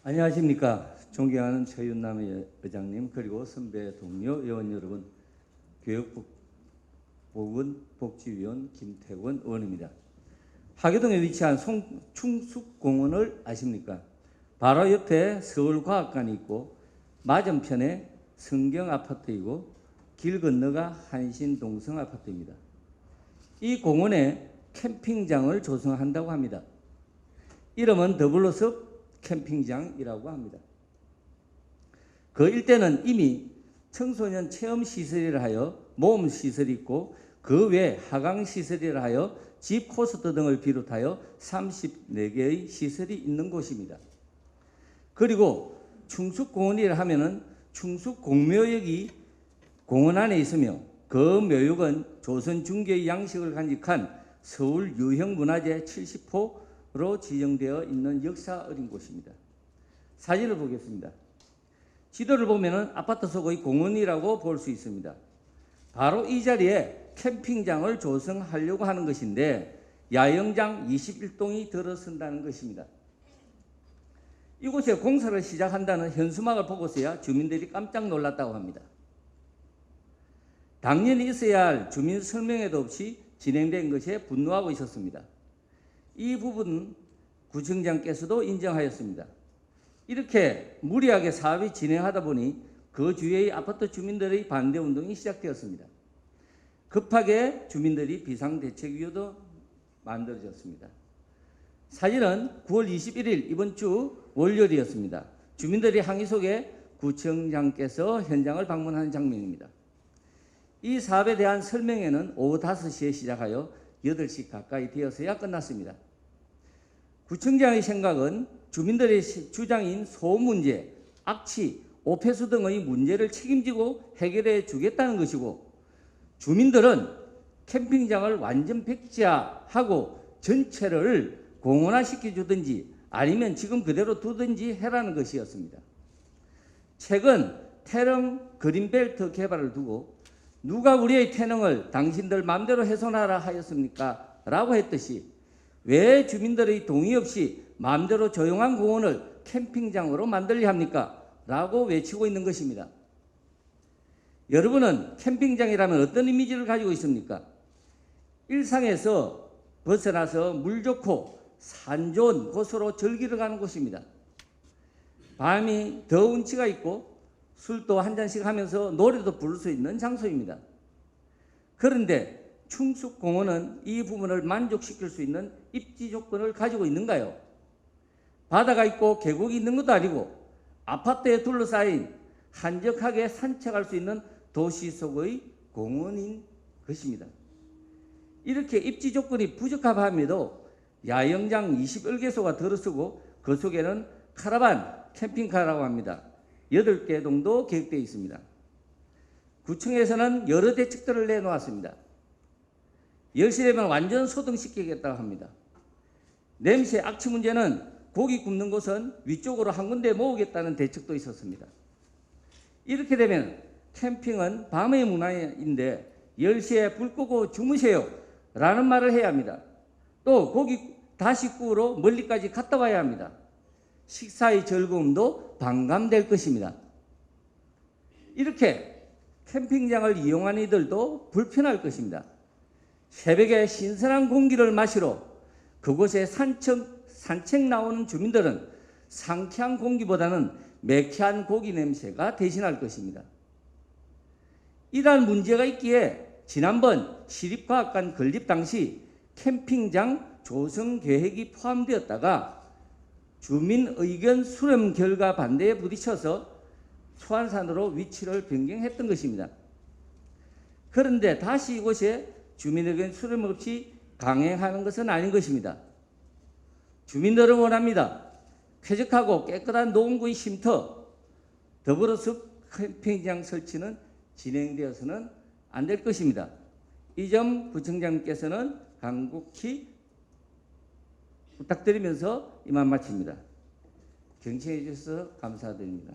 안녕하십니까. 존경하는 최윤남 의장님, 그리고 선배 동료 의원 여러분, 교육보건복지위원 김태권 의원입니다. 하교동에 위치한 충숙공원을 아십니까? 바로 옆에 서울과학관이 있고 맞은편에 성경아파트이고 길 건너가 한신동성아파트입니다. 이 공원에 캠핑장을 조성한다고 합니다. 이름은 더블로섭 캠핑장이라고 합니다. 그 일대는 이미 청소년 체험시설이라 하여 모험시설이 있고 그 외 하강시설이라 하여 집 코스트 등을 비롯하여 34개의 시설이 있는 곳입니다. 그리고 충숙공원이라 하면은 충숙공묘역이 공원 안에 있으며 그 묘역은 조선 중개의 양식을 간직한 서울 유형문화재 70호로 지정되어 있는 역사 어린 곳입니다. 사진을 보겠습니다. 지도를 보면은 아파트 속의 공원이라고 볼 수 있습니다. 바로 이 자리에 캠핑장을 조성하려고 하는 것인데 야영장 21동이 들어선다는 것입니다. 이곳에 공사를 시작한다는 현수막을 보고서야 주민들이 깜짝 놀랐다고 합니다. 당연히 있어야 할 주민 설명회도 없이 진행된 것에 분노하고 있었습니다. 이 부분은 구청장께서도 인정하였습니다. 이렇게 무리하게 사업이 진행하다 보니 그 주위의 아파트 주민들의 반대운동이 시작되었습니다. 급하게 주민들이 비상대책위도 만들어졌습니다. 사진은 9월 21일 이번 주 월요일이었습니다. 주민들의 항의 속에 구청장께서 현장을 방문하는 장면입니다. 이 사업에 대한 설명회는 오후 5시에 시작하여 8시 가까이 되어서야 끝났습니다. 구청장의 생각은 주민들의 주장인 소음 문제, 악취, 오폐수 등의 문제를 책임지고 해결해 주겠다는 것이고 주민들은 캠핑장을 완전 백지화하고 전체를 공원화시켜 주든지 아니면 지금 그대로 두든지 해라는 것이었습니다. 최근 태릉 그린벨트 개발을 두고 누가 우리의 태릉을 당신들 마음대로 훼손하라 하였습니까? 라고 했듯이 왜 주민들의 동의 없이 마음대로 조용한 공원을 캠핑장으로 만들려 합니까? 라고 외치고 있는 것입니다. 여러분은 캠핑장이라면 어떤 이미지를 가지고 있습니까? 일상에서 벗어나서 물 좋고 산 좋은 곳으로 즐기러 가는 곳입니다. 밤이 더 운치가 있고 술도 한 잔씩 하면서 노래도 부를 수 있는 장소입니다. 그런데 충숙공원은 이 부분을 만족시킬 수 있는 입지 조건을 가지고 있는가요? 바다가 있고 계곡이 있는 것도 아니고 아파트에 둘러싸인 한적하게 산책할 수 있는 도시 속의 공원인 것입니다. 이렇게 입지 조건이 부적합함에도 야영장 21개소가 들어서고 그 속에는 카라반, 캠핑카라고 합니다. 8개 정도 계획되어 있습니다. 구청에서는 여러 대책들을 내놓았습니다. 10시 되면 완전 소등시키겠다고 합니다. 냄새, 악취 문제는 고기 굽는 곳은 위쪽으로 한 군데 모으겠다는 대책도 있었습니다. 이렇게 되면 캠핑은 밤의 문화인데 10시에 불 끄고 주무세요 라는 말을 해야 합니다. 또 고기 다시 구우러 멀리까지 갔다 와야 합니다. 식사의 즐거움도 반감될 것입니다. 이렇게 캠핑장을 이용한 이들도 불편할 것입니다. 새벽에 신선한 공기를 마시러 그곳에 산책 나오는 주민들은 상쾌한 공기보다는 매캐한 고기 냄새가 대신할 것입니다. 이러한 문제가 있기에 지난번 시립과학관 건립 당시 캠핑장 조성 계획이 포함되었다가 주민 의견 수렴 결과 반대에 부딪혀서 소안산으로 위치를 변경했던 것입니다. 그런데 다시 이곳에 주민 의견 수렴 없이 강행하는 것은 아닌 것입니다. 주민들은 원합니다. 쾌적하고 깨끗한 노원구의 쉼터, 더불어서 캠핑장 설치는 진행되어서는 안 될 것입니다. 이 점 구청장님께서는 간곡히 부탁드리면서 이만 마칩니다. 경청해 주셔서 감사드립니다.